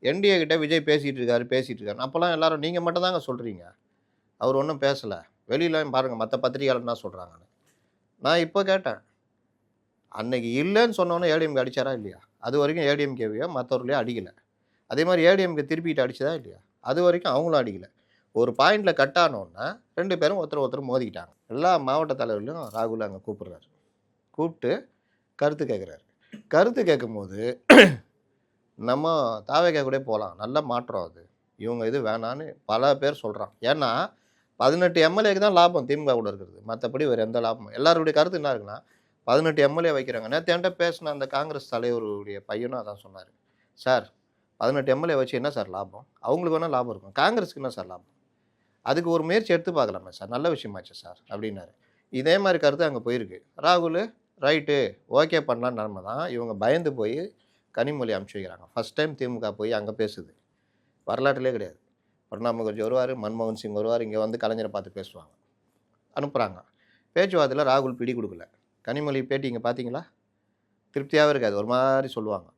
NDA கிட்ட விஜய் பேசிட்டு இருக்காரு. அப்போலாம் எல்லாரும் நீங்க மட்டும் தாங்க சொல்றீங்க. அவர் ஒண்ணும் பேசல. வெளியில பாருங்க மத்த பத்திரிகையாளர் என்ன சொல்றாங்கன்னு. நான் இப்ப கேட்டேன். அன்னைக்கு இல்லன்னு சொன்னோனே ஏடிஎம்கே அடிச்சாரா இல்லையா? அதுவரைக்கும் ஏடிஎம்கேவையோ மத்தவர்களையோ அடிக்கல. அதே மாரி ஏடிஎம்கே திருப்பிட்டு அடிச்சதா இல்லையா? அதுவரைக்கும் அவங்களும் அடிக்கல. ஒரு பாயிண்ட்ல கட் ஆனோன்ன 2 பேரும் ஒருத்தர் மோதிக்கிட்டாங்க. எல்லா மாவட்ட தலைவர்களையும் ராகுல் அங்க கூப்பிடுறாரு. கூப்பிட்டு கருத்து கேட்கிறாரு. கருத்து கேட்கும்போது நம்ம தாவேகா கூட போலாம். நல்ல மாற்றம் அது. இவங்க இது வேணான்னு பல பேர் சொல்றாங்க. ஏன்னா 18 எம்எல்ஏக்கு தான் லாபம் திமுக கூட இருக்கிறது. மத்தபடி வேற எந்த லாபமும் எல்லாருடைய கருத்து என்ன இருக்குன்னா, 18 எம்எல்ஏ வைக்கிறாங்க. நேத்து என்ட்ட பேசின அந்த காங்கிரஸ் தலைவருடைய பையனும் அதான் சொன்னாரு. சார் 18 எம்எல்ஏ வச்சு என்ன சார் லாபம்? அவங்களுக்கு வேணா லாபம் இருக்கும். காங்கிரஸ்க்கு என்ன சார் லாபம்? அதுக்கு ஒரு முயற்சி எடுத்து பார்க்கலாமே சார். நல்ல விஷயமாச்சே சார் அப்டின்னாரு. இதே மாரி கருத்து அங்க போயிருக்கு. ராகுலு ரைட்டு ஓகே பண்ணலான்னு நெலம தான். இவங்க பயந்து போய் கனிமொழி அனுப்பிச்சு வைக்கிறாங்க. ஃபர்ஸ்ட் டைம் திமுக போய் அங்க பேசுது. வரலாற்றிலே கிடையாது. பிரணாப் முகர்ஜி வருவாரு, மன்மோகன் சிங் வருவாரு. இங்க வந்து கலைஞர பார்த்து பேசுவாங்க. அனுப்புறாங்க. பேச்சுவார்த்தையில ராகுல் பிடி குடுக்கல. கனிமொழி பேட்டி இங்க பார்த்தீங்களா? திருப்தியாவே இருக்காது. ஒரு மாரி சொல்லுவாங்க.